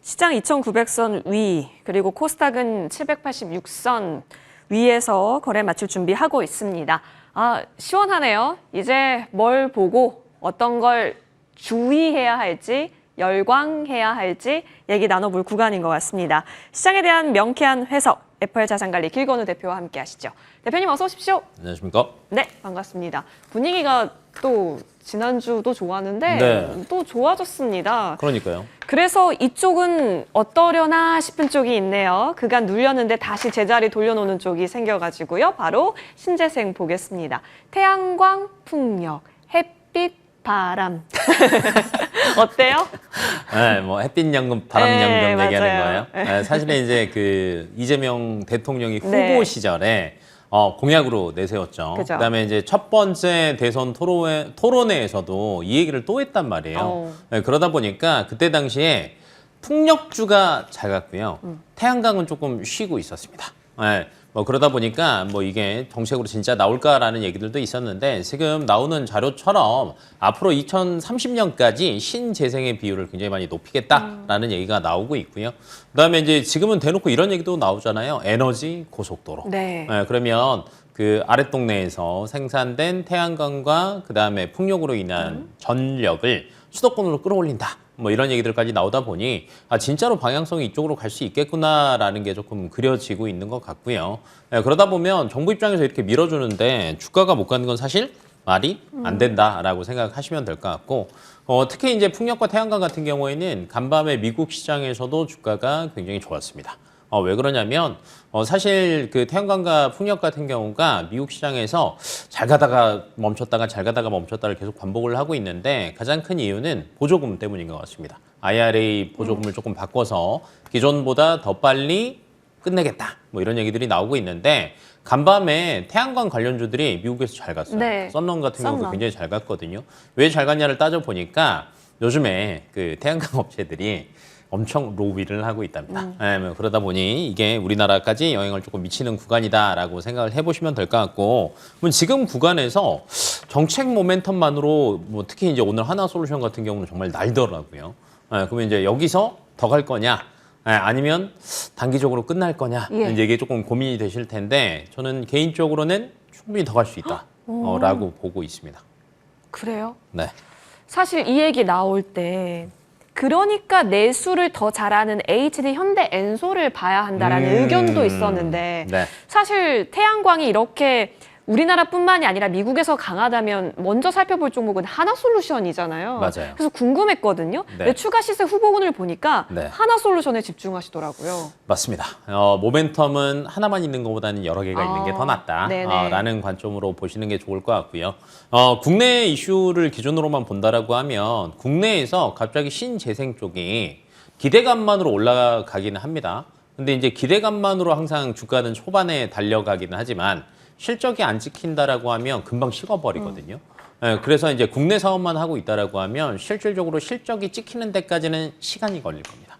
시장 2,900선 위, 그리고 코스닥은 786선 위에서 거래 마칠 준비하고 있습니다. 시원하네요. 이제 뭘 보고 어떤 걸 주의해야 할지, 열광해야 할지 얘기 나눠볼 구간인 것 같습니다. 시장에 대한 명쾌한 해석, FR자산관리 길건우 대표와 함께 하시죠. 대표님 어서 오십시오. 안녕하십니까? 네, 반갑습니다. 분위기가 또 지난주도 좋았는데 네. 또 좋아졌습니다. 그러니까요. 그래서 이쪽은 어떠려나 싶은 쪽이 있네요. 그간 눌렸는데 다시 제자리 돌려놓는 쪽이 생겨가지고요. 바로 신재생 보겠습니다. 태양광, 풍력, 햇빛, 바람. 어때요? 네, 뭐 햇빛 연금, 바람 네, 연금 얘기하는 맞아요. 거예요. 네, 사실은 이제 그 이재명 대통령이 후보 네. 시절에 공약으로 내세웠죠. 그죠. 그다음에 이제 첫 번째 대선 토론회에서도 이 얘기를 또 했단 말이에요. 네, 그러다 보니까 그때 당시에 풍력주가 잘 갔고요. 태양광은 조금 쉬고 있었습니다. 네, 뭐 그러다 보니까 뭐 이게 정책으로 진짜 나올까라는 얘기들도 있었는데 지금 나오는 자료처럼 앞으로 2030년까지 신재생의 비율을 굉장히 많이 높이겠다라는 얘기가 나오고 있고요. 그다음에 이제 지금은 대놓고 이런 얘기도 나오잖아요. 에너지 고속도로. 네. 그러면 그 아랫동네에서 생산된 태양광과 그다음에 풍력으로 인한 전력을 수도권으로 끌어올린다. 뭐 이런 얘기들까지 나오다 보니 진짜로 방향성이 이쪽으로 갈 수 있겠구나라는 게 조금 그려지고 있는 것 같고요. 그러다 보면 정부 입장에서 이렇게 밀어주는데 주가가 못 가는 건 사실 말이 안 된다라고 생각하시면 될 것 같고 특히 이제 풍력과 태양광 같은 경우에는 간밤에 미국 시장에서도 주가가 굉장히 좋았습니다. 왜 그러냐면 사실 그 태양광과 풍력 같은 경우가 미국 시장에서 잘 가다가 멈췄다가 잘 가다가 멈췄다를 계속 반복을 하고 있는데 가장 큰 이유는 보조금 때문인 것 같습니다. IRA 보조금을 조금 바꿔서 기존보다 더 빨리 끝내겠다. 뭐 이런 얘기들이 나오고 있는데 간밤에 태양광 관련주들이 미국에서 잘 갔어요. 네. 썬런 같은 경우도 썬런. 굉장히 잘 갔거든요. 왜 잘 갔냐를 따져보니까 요즘에 그 태양광 업체들이 엄청 로비를 하고 있답니다. 뭐 그러다 보니 이게 우리나라까지 영향을 조금 미치는 구간이다라고 생각을 해보시면 될 것 같고, 그럼 지금 구간에서 정책 모멘텀만으로 뭐 특히 이제 오늘 하나솔루션 같은 경우는 정말 날더라고요. 그러면 이제 여기서 더 갈 거냐, 아니면 단기적으로 끝날 거냐, 예. 이제 이게 조금 고민이 되실 텐데 저는 개인적으로는 충분히 더 갈 수 있다라고 보고 있습니다. 그래요? 네. 사실 이 얘기 나올 때 그러니까 내수를 더 잘하는 HD 현대 엔소를 봐야 한다라는 의견도 있었는데 네. 사실 태양광이 이렇게 우리나라뿐만이 아니라 미국에서 강하다면 먼저 살펴볼 종목은 하나솔루션이잖아요. 맞아요. 그래서 궁금했거든요. 네. 근데 추가 시세 후보군을 보니까 네. 하나솔루션에 집중하시더라고요. 맞습니다. 모멘텀은 하나만 있는 것보다는 여러 개가 있는 게 더 네네. 낫다라는 관점으로 보시는 게 좋을 것 같고요. 국내 이슈를 기준으로만 본다라고 하면 국내에서 갑자기 신재생 쪽이 기대감만으로 올라가기는 합니다. 근데 이제 기대감만으로 항상 주가는 초반에 달려가기는 하지만 실적이 안 찍힌다라고 하면 금방 식어버리거든요. 그래서 이제 국내 사업만 하고 있다라고 하면 실질적으로 실적이 찍히는 데까지는 시간이 걸릴 겁니다.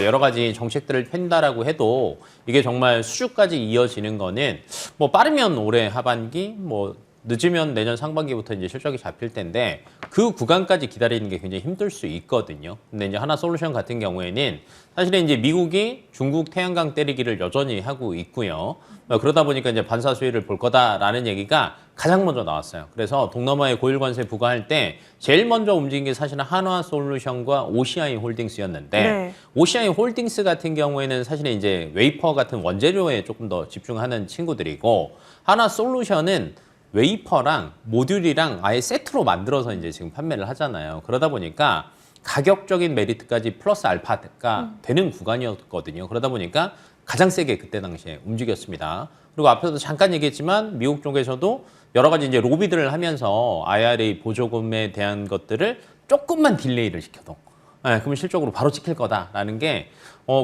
여러 가지 정책들을 편다라고 해도 이게 정말 수주까지 이어지는 거는 뭐 빠르면 올해 하반기, 뭐 늦으면 내년 상반기부터 이제 실적이 잡힐 텐데 그 구간까지 기다리는 게 굉장히 힘들 수 있거든요. 근데 이제 하나솔루션 같은 경우에는 사실은 이제 미국이 중국 태양광 때리기를 여전히 하고 있고요. 그러다 보니까 이제 반사 수혜를 볼 거다라는 얘기가 가장 먼저 나왔어요. 그래서 동남아에 고일 관세 부과할 때 제일 먼저 움직인 게 사실은 한화솔루션과 OCI 홀딩스였는데 네. OCI 홀딩스 같은 경우에는 사실은 이제 웨이퍼 같은 원재료에 조금 더 집중하는 친구들이고 한화솔루션은 웨이퍼랑 모듈이랑 아예 세트로 만들어서 이제 지금 판매를 하잖아요. 그러다 보니까 가격적인 메리트까지 플러스 알파가 되는 구간이었거든요. 그러다 보니까 가장 세게 그때 당시에 움직였습니다. 그리고 앞에서도 잠깐 얘기했지만 미국 쪽에서도 여러 가지 이제 로비들을 하면서 IRA 보조금에 대한 것들을 조금만 딜레이를 시켜도 그러면 실적으로 바로 찍힐 거다라는 게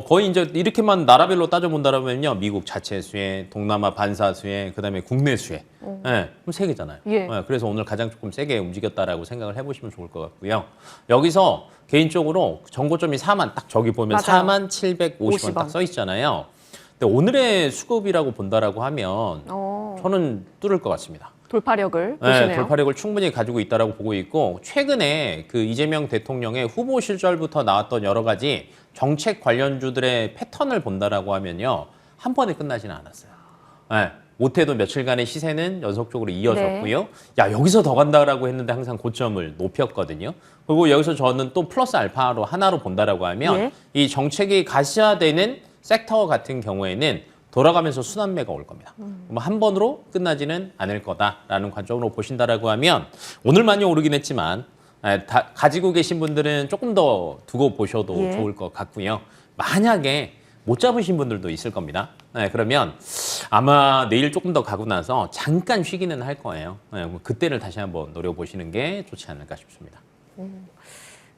거의 이제 이렇게만 나라별로 따져본다면요, 미국 자체 수혜, 동남아 반사 수혜, 그다음에 국내 수혜, 그럼 세 개잖아요. 예. 그래서 오늘 가장 조금 세게 움직였다라고 생각을 해보시면 좋을 것 같고요. 여기서 개인적으로 정고점이 4만 딱 저기 보면 맞아요. 4만 750원 딱 50원. 써 있잖아요. 근데 오늘의 수급이라고 본다라고 하면 저는 뚫을 것 같습니다. 돌파력을 네, 보시네요. 돌파력을 충분히 가지고 있다라고 보고 있고 최근에 그 이재명 대통령의 후보 시절부터 나왔던 여러 가지 정책 관련주들의 패턴을 본다라고 하면요. 한 번에 끝나지는 않았어요. 네, 못해도 며칠간의 시세는 연속적으로 이어졌고요. 네. 야 여기서 더 간다라고 했는데 항상 고점을 높였거든요. 그리고 여기서 저는 또 플러스 알파로 하나로 본다라고 하면 예. 이 정책이 가시화되는 섹터 같은 경우에는 돌아가면서 순환매가 올 겁니다. 그럼 한 번으로 끝나지는 않을 거다라는 관점으로 보신다라고 하면 오늘 많이 오르긴 했지만 가지고 계신 분들은 조금 더 두고 보셔도 예. 좋을 것 같고요. 만약에 못 잡으신 분들도 있을 겁니다. 그러면 아마 내일 조금 더 가고 나서 잠깐 쉬기는 할 거예요. 그때를 다시 한번 노려보시는 게 좋지 않을까 싶습니다.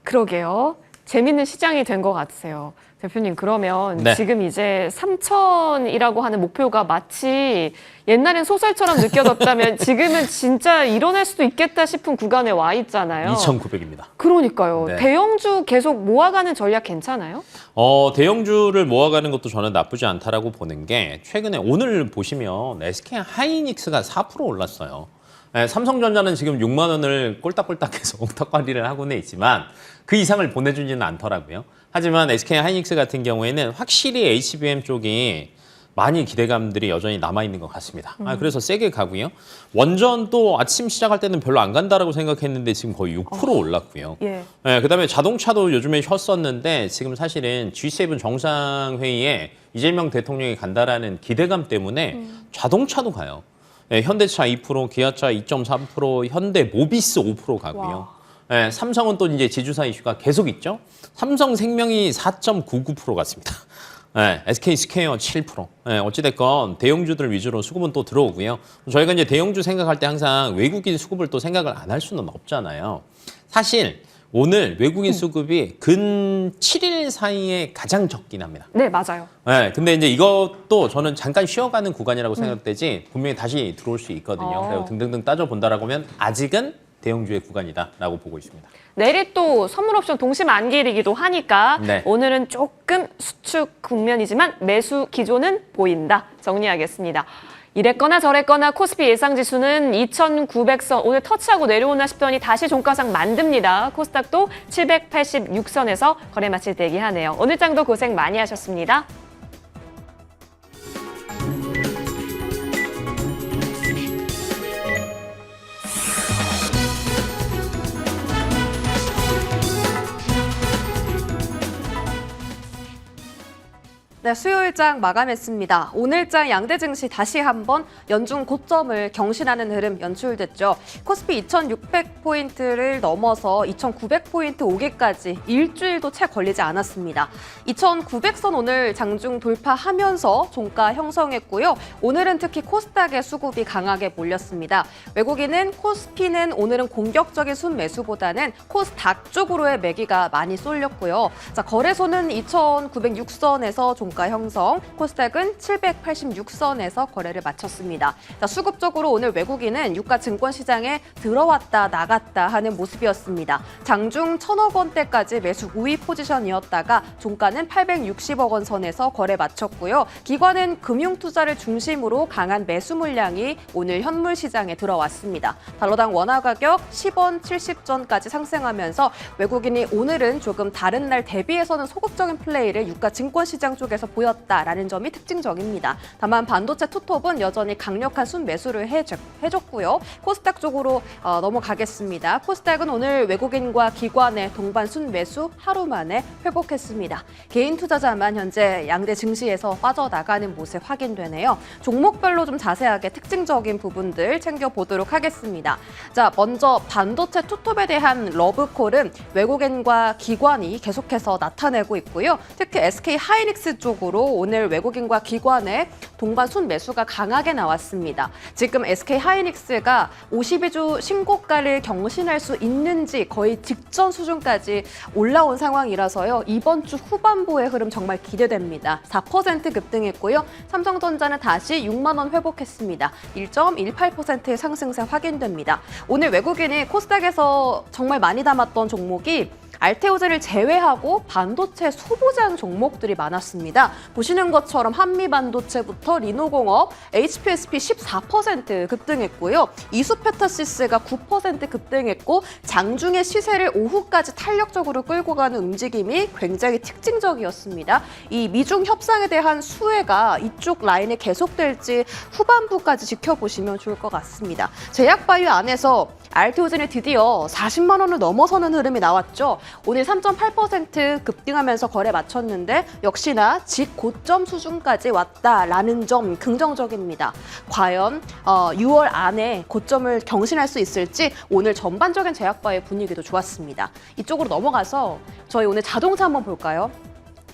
그러게요. 재밌는 시장이 된 것 같으세요. 대표님, 그러면 네. 지금 이제 3,000이라고 하는 목표가 마치 옛날엔 소설처럼 느껴졌다면 지금은 진짜 일어날 수도 있겠다 싶은 구간에 와 있잖아요. 2,900입니다. 그러니까요. 네. 대형주 계속 모아가는 전략 괜찮아요? 대형주를 모아가는 것도 저는 나쁘지 않다라고 보는 게 최근에 오늘 보시면 SK 하이닉스가 4% 올랐어요. 삼성전자는 지금 6만 원을 꼴딱꼴딱해서 옥탑과리를 하고는 있지만 그 이상을 보내주지는 않더라고요. 하지만 SK 하이닉스 같은 경우에는 확실히 HBM 쪽이 많이 기대감들이 여전히 남아있는 것 같습니다. 그래서 세게 가고요. 원전도 아침 시작할 때는 별로 안 간다라고 생각했는데 지금 거의 6% 올랐고요. 예. 그다음에 자동차도 요즘에 쉬었었는데 지금 사실은 G7 정상회의에 이재명 대통령이 간다라는 기대감 때문에 자동차도 가요. 현대차 2%, 기아차 2.3%, 현대 모비스 5% 가고요. 삼성은 또 이제 지주사 이슈가 계속 있죠. 삼성생명이 4.99% 갔습니다. SK 스퀘어 7%. 어찌됐건 대형주들 위주로 수급은 또 들어오고요. 저희가 이제 대형주 생각할 때 항상 외국인 수급을 또 생각을 안 할 수는 없잖아요. 사실 오늘 외국인 수급이 근 7일 사이에 가장 적긴 합니다. 네, 맞아요. 근데 이제 이것도 저는 잠깐 쉬어가는 구간이라고 생각되지 분명히 다시 들어올 수 있거든요. 그리고 등등등 따져본다라고 하면 아직은 대형주의 구간이다라고 보고 있습니다. 내일 또 선물 옵션 동시 만기이기도 하니까 네. 오늘은 조금 수축 국면이지만 매수 기조는 보인다. 정리하겠습니다. 이랬거나 저랬거나 코스피 예상지수는 2,900선 오늘 터치하고 내려오나 싶더니 다시 종가상 만듭니다. 코스닥도 786선에서 거래 마칠 대기하네요. 오늘 장도 고생 많이 하셨습니다. 네, 수요일장 마감했습니다. 오늘장 양대 증시 다시 한번 연중 고점을 경신하는 흐름 연출됐죠. 코스피 2,600포인트를 넘어서 2,900포인트 오기까지 일주일도 채 걸리지 않았습니다. 2,900선 오늘 장중 돌파하면서 종가 형성했고요. 오늘은 특히 코스닥의 수급이 강하게 몰렸습니다. 외국인은 코스피는 오늘은 공격적인 순매수보다는 코스닥 쪽으로의 매기가 많이 쏠렸고요. 자, 거래소는 2,906선에서 종가 형성, 코스닥은 786선에서 거래를 마쳤습니다. 자, 수급적으로 오늘 외국인은 유가 증권 시장에 들어왔다 나갔다 하는 모습이었습니다. 장중 1,000억 원대까지 매수 우위 포지션이었다가 종가는 860억 원 선에서 거래 마쳤고요. 기관은 금융 투자를 중심으로 강한 매수 물량이 오늘 현물 시장에 들어왔습니다. 달러당 원화 가격 10원 70전까지 상승하면서 외국인이 오늘은 조금 다른 날 대비해서는 소극적인 플레이를 유가 증권 시장 쪽에서 보였다라는 점이 특징적입니다. 다만 반도체 투톱은 여전히 강력한 순매수를 해줬고요. 코스닥 쪽으로 넘어가겠습니다. 코스닥은 오늘 외국인과 기관의 동반 순매수 하루 만에 회복했습니다. 개인 투자자만 현재 양대 증시에서 빠져나가는 모습 확인되네요. 종목별로 좀 자세하게 특징적인 부분들 챙겨보도록 하겠습니다. 자, 먼저 반도체 투톱에 대한 러브콜은 외국인과 기관이 계속해서 나타내고 있고요. 특히 SK 하이닉스 쪽으로 오늘 외국인과 기관의 동반 순매수가 강하게 나왔습니다. 지금 SK 하이닉스가 52주 신고가를 경신할 수 있는지 거의 직전 수준까지 올라온 상황이라서요. 이번 주 후반부의 흐름 정말 기대됩니다. 4% 급등했고요. 삼성전자는 다시 6만 원 회복했습니다. 1.18%의 상승세 확인됩니다. 오늘 외국인이 코스닥에서 정말 많이 담았던 종목이 알테오젠을 제외하고 반도체 소보장 종목들이 많았습니다. 있습니다. 보시는 것처럼 한미반도체부터 리노공업, HPSP 14% 급등했고요. 이수페타시스가 9% 급등했고 장중의 시세를 오후까지 탄력적으로 끌고 가는 움직임이 굉장히 특징적이었습니다. 이 미중 협상에 대한 수혜가 이쪽 라인에 계속될지 후반부까지 지켜보시면 좋을 것 같습니다. 제약바이오 안에서 알테오젠이 드디어 40만 원을 넘어서는 흐름이 나왔죠. 오늘 3.8% 급등하면서 거래 마쳤는데 역시나 직고점 수준까지 왔다라는 점 긍정적입니다. 과연 6월 안에 고점을 경신할 수 있을지 오늘 전반적인 제약바의 분위기도 좋았습니다. 이쪽으로 넘어가서 저희 오늘 자동차 한번 볼까요?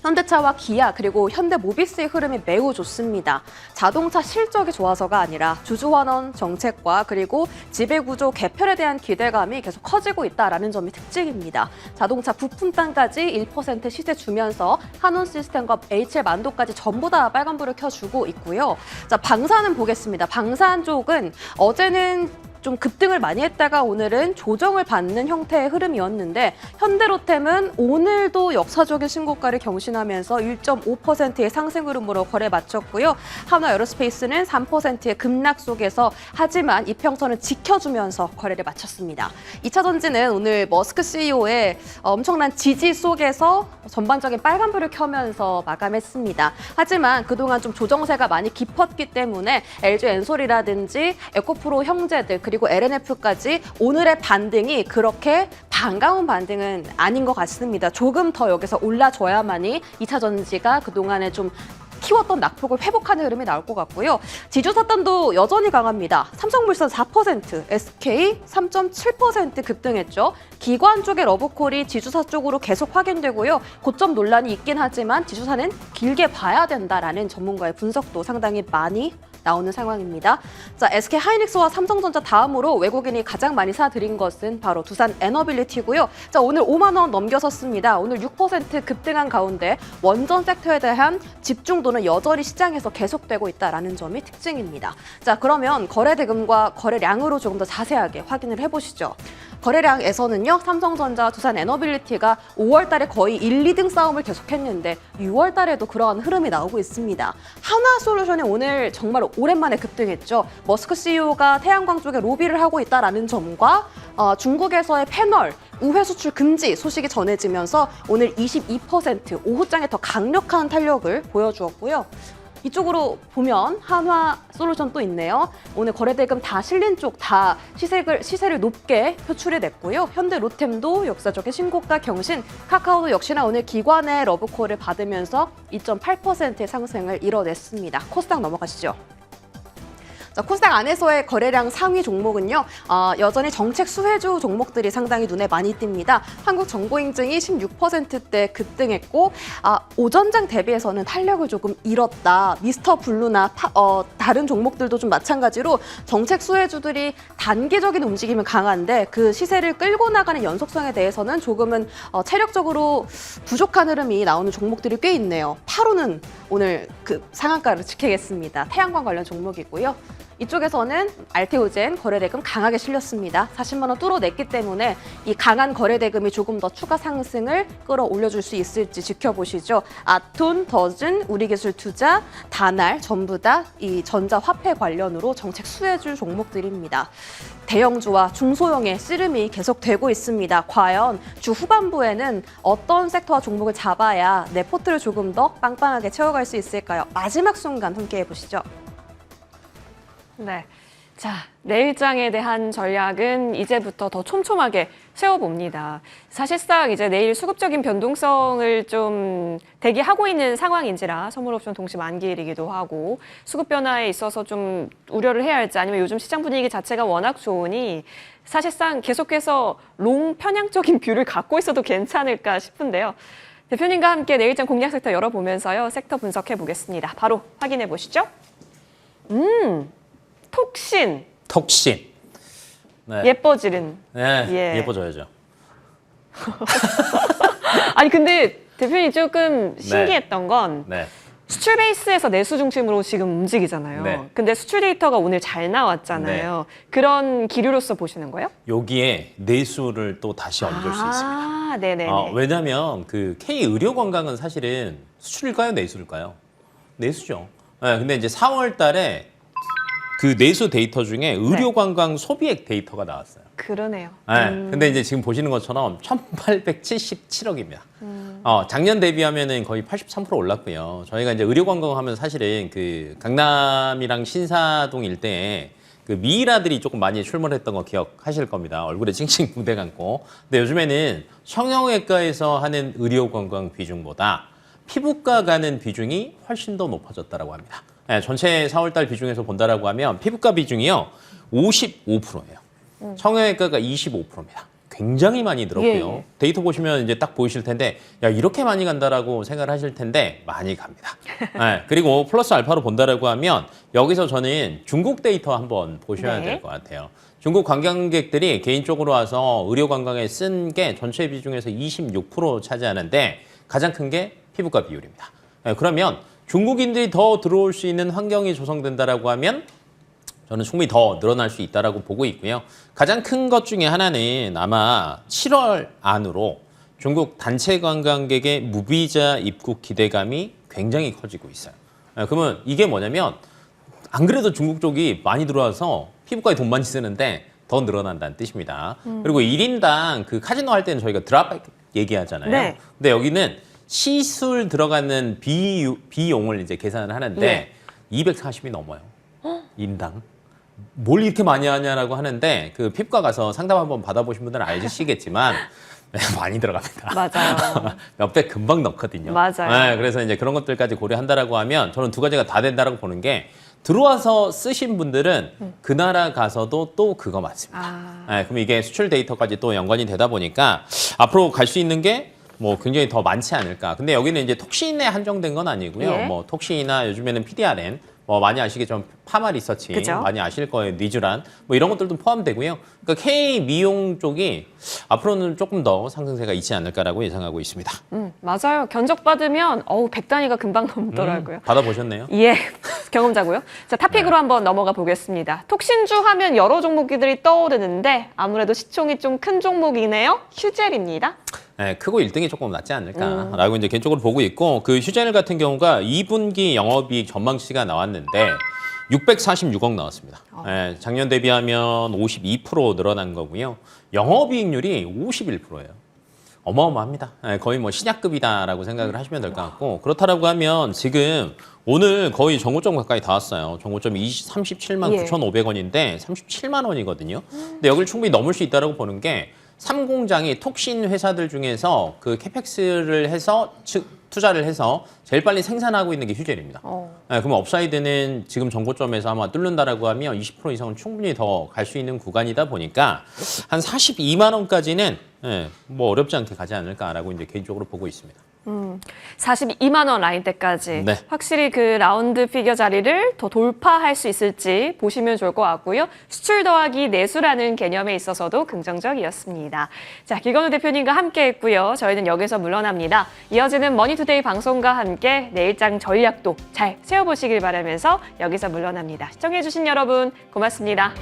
현대차와 기아 그리고 현대모비스의 흐름이 매우 좋습니다. 자동차 실적이 좋아서가 아니라 주주환원 정책과 그리고 지배구조 개편에 대한 기대감이 계속 커지고 있다는 점이 특징입니다. 자동차 부품단까지 1% 시세 주면서 한원시스템과 HL만도까지 전부 다 빨간불을 켜주고 있고요. 자, 방산은 보겠습니다. 방산 쪽은 어제는 좀 급등을 많이 했다가 오늘은 조정을 받는 형태의 흐름이었는데 현대로템은 오늘도 역사적인 신고가를 경신하면서 1.5%의 상승 흐름으로 거래 마쳤고요. 한화에어로스페이스는 3%의 급락 속에서 하지만 이평선을 지켜주면서 거래를 마쳤습니다. 2차 전지는 오늘 머스크 CEO의 엄청난 지지 속에서 전반적인 빨간불을 켜면서 마감했습니다. 하지만 그동안 좀 조정세가 많이 깊었기 때문에 LG 엔솔이라든지 에코프로 형제들 그리고 LNF까지 오늘의 반등이 그렇게 반가운 반등은 아닌 것 같습니다. 조금 더 여기서 올라줘야만이 2차 전지가 그동안에 좀 키웠던 낙폭을 회복하는 흐름이 나올 것 같고요. 지주사 단도 여전히 강합니다. 삼성물산 4%, SK 3.7% 급등했죠. 기관 쪽의 러브콜이 지주사 쪽으로 계속 확인되고요. 고점 논란이 있긴 하지만 지주사는 길게 봐야 된다라는 전문가의 분석도 상당히 많이 나오는 상황입니다. 자, SK 하이닉스와 삼성전자 다음으로 외국인이 가장 많이 사들인 것은 바로 두산 에너빌리티고요. 자, 오늘 5만 원 넘겨섰습니다. 오늘 6% 급등한 가운데 원전 섹터에 대한 집중도는 여전히 시장에서 계속되고 있다는 점이 특징입니다. 자, 그러면 거래 대금과 거래량으로 조금 더 자세하게 확인을 해보시죠. 거래량에서는요, 삼성전자, 두산 에너빌리티가 5월 달에 거의 1, 2등 싸움을 계속했는데 6월 달에도 그러한 흐름이 나오고 있습니다. 하나솔루션이 오늘 정말 오랜만에 급등했죠. 머스크 CEO가 태양광 쪽에 로비를 하고 있다는 점과 중국에서의 패널 우회 수출 금지 소식이 전해지면서 오늘 22% 오후장에 더 강력한 탄력을 보여주었고요. 이쪽으로 보면 한화솔루션 또 있네요. 오늘 거래대금 다 실린 쪽 다 시세를 높게 표출이 됐고요. 현대로템도 역사적인 신고가 경신, 카카오도 역시나 오늘 기관의 러브콜을 받으면서 2.8%의 상승을 이뤄냈습니다. 코스닥 넘어가시죠. 자, 코스닥 안에서의 거래량 상위 종목은요, 여전히 정책 수혜주 종목들이 상당히 눈에 많이 띕니다. 한국정보인증이 16%대 급등했고, 오전장 대비해서는 탄력을 조금 잃었다. 미스터 블루나 다른 종목들도 좀 마찬가지로 정책 수혜주들이 단기적인 움직임은 강한데 그 시세를 끌고 나가는 연속성에 대해서는 조금은 체력적으로 부족한 흐름이 나오는 종목들이 꽤 있네요. 8호는 오늘 그 상한가를 지키겠습니다. 태양광 관련 종목이고요. 이쪽에서는 알테오젠 거래대금 강하게 실렸습니다. 40만 원 뚫어냈기 때문에 이 강한 거래대금이 조금 더 추가 상승을 끌어올려줄 수 있을지 지켜보시죠. 아톤, 더즌, 우리기술투자, 다날 전부 다 이 전자화폐 관련으로 정책 수혜주 종목들입니다. 대형주와 중소형의 씨름이 계속되고 있습니다. 과연 주 후반부에는 어떤 섹터와 종목을 잡아야 내 포트를 조금 더 빵빵하게 채워갈 수 있을까요? 마지막 순간 함께 해보시죠. 네. 자, 내일장에 대한 전략은 이제부터 더 촘촘하게 세워봅니다. 사실상 이제 내일 수급적인 변동성을 좀 대기하고 있는 상황인지라 선물옵션 동시 만기일이기도 하고 수급 변화에 있어서 좀 우려를 해야 할지 아니면 요즘 시장 분위기 자체가 워낙 좋으니 사실상 계속해서 롱 편향적인 뷰를 갖고 있어도 괜찮을까 싶은데요. 대표님과 함께 내일장 공략 섹터 열어보면서요. 섹터 분석해 보겠습니다. 바로 확인해 보시죠. 톡신. 네. 예뻐지는. 네, 예. 예뻐져야죠. 아니 근데 대표님 조금 신기했던 건 네. 수출 베이스에서 내수 중심으로 지금 움직이잖아요. 네. 근데 수출 데이터가 오늘 잘 나왔잖아요. 그런 기류로서 보시는 거예요? 여기에 내수를 또 다시 얹을 수 있습니다. 아, 네네네. 왜냐하면 그 K 의료 관광은 사실은 수출일까요, 내수일까요? 내수죠. 네, 근데 이제 4월 달에 그 내수 데이터 중에 의료 관광 소비액 데이터가 나왔어요. 그러네요. 네, 근데 이제 지금 보시는 것처럼 1,877억입니다. 작년 대비하면은 거의 83% 올랐고요. 저희가 이제 의료 관광하면 사실은 그 강남이랑 신사동 일대에 그 미이라들이 조금 많이 출몰했던 거 기억하실 겁니다. 얼굴에 칭칭 무대 감고. 근데 요즘에는 성형외과에서 하는 의료 관광 비중보다 피부과 가는 비중이 훨씬 더 높아졌다라고 합니다. 네, 전체 4월달 비중에서 본다라고 하면 피부과 비중이요 55%예요. 성형외과가 25%입니다. 굉장히 많이 늘었고요. 예, 예. 데이터 보시면 이제 딱 보이실 텐데 야 이렇게 많이 간다라고 생각을 하실 텐데 많이 갑니다. 네, 그리고 플러스 알파로 본다라고 하면 여기서 저는 중국 데이터 한번 보셔야 네. 될 것 같아요. 중국 관광객들이 개인적으로 와서 의료 관광에 쓴 게 전체 비중에서 26% 차지하는데 가장 큰 게 피부과 비율입니다. 네, 그러면 중국인들이 더 들어올 수 있는 환경이 조성된다라고 하면 저는 충분히 더 늘어날 수 있다라고 보고 있고요. 가장 큰 것 중에 하나는 아마 7월 안으로 중국 단체 관광객의 무비자 입국 기대감이 굉장히 커지고 있어요. 그러면 이게 뭐냐면 안 그래도 중국 쪽이 많이 들어와서 피부과에 돈 많이 쓰는데 더 늘어난다는 뜻입니다. 그리고 1인당 그 카지노 할 때는 저희가 드랍백 얘기하잖아요. 네. 근데 여기는 시술 들어가는 비용을 이제 계산을 하는데 예. 240이 넘어요. 인당. 뭘 이렇게 많이 하냐라고 하는데 그 피부과 가서 상담 한번 받아보신 분들은 알시겠지만 네, 많이 들어갑니다. 맞아요. 몇백 금방 넣거든요. 맞아요. 네, 그래서 이제 그런 것들까지 고려한다라고 하면 저는 두 가지가 다 된다라고 보는 게 들어와서 쓰신 분들은 그 나라 가서도 또 그거 맞습니다. 아. 네, 그럼 이게 수출 데이터까지 또 연관이 되다 보니까 앞으로 갈 수 있는 게 뭐 굉장히 더 많지 않을까. 근데 여기는 이제 톡신에 한정된 건 아니고요. 예. 뭐 톡신이나 요즘에는 PDRN 뭐 많이 아시겠지만 파마 리서치 그죠? 많이 아실 거예요. 니쥬란 뭐 이런 것들도 포함되고요. 그러니까 K 미용 쪽이 앞으로는 조금 더 상승세가 있지 않을까라고 예상하고 있습니다. 맞아요. 견적받으면 100단위가 금방 넘더라고요. 받아보셨네요? 예, 경험자고요. 자, 탑픽으로 한번 넘어가 보겠습니다. 톡신주 하면 여러 종목들이 떠오르는데 아무래도 시총이 좀 큰 종목이네요. 휴젤입니다. 네, 크고 1등이 조금 낫지 않을까라고 이제 개인적으로 보고 있고 그 휴젤 같은 경우가 2분기 영업이익 전망치가 나왔는데 646억 나왔습니다. 네, 작년 대비하면 52% 늘어난 거고요. 영업이익률이 51%예요. 어마어마합니다. 네, 거의 뭐 신약급이다라고 생각을 하시면 될 것 같고 그렇다라고 하면 지금 오늘 거의 정고점 가까이 다 왔어요. 정고점이 37만 예. 9,500원인데 37만 원이거든요. 근데 여기를 충분히 넘을 수 있다고 보는 게 3공장이 톡신 회사들 중에서 그 캐펙스를 해서 투자를 해서 제일 빨리 생산하고 있는 게 휴젤입니다. 네, 그러면 업사이드는 지금 정고점에서 아마 뚫는다라고 하면 20% 이상은 충분히 더 갈 수 있는 구간이다 보니까 한 42만 원까지는 뭐 어렵지 않게 가지 않을까라고 이제 개인적으로 보고 있습니다. 42만 원 라인대까지 네. 확실히 그 라운드 피겨 자리를 더 돌파할 수 있을지 보시면 좋을 것 같고요. 수출 더하기 내수라는 개념에 있어서도 긍정적이었습니다. 자, 김건우 대표님과 함께했고요. 저희는 여기서 물러납니다. 이어지는 머니투데이 방송과 함께 내일장 전략도 잘 세워보시길 바라면서 여기서 물러납니다. 시청해주신 여러분 고맙습니다.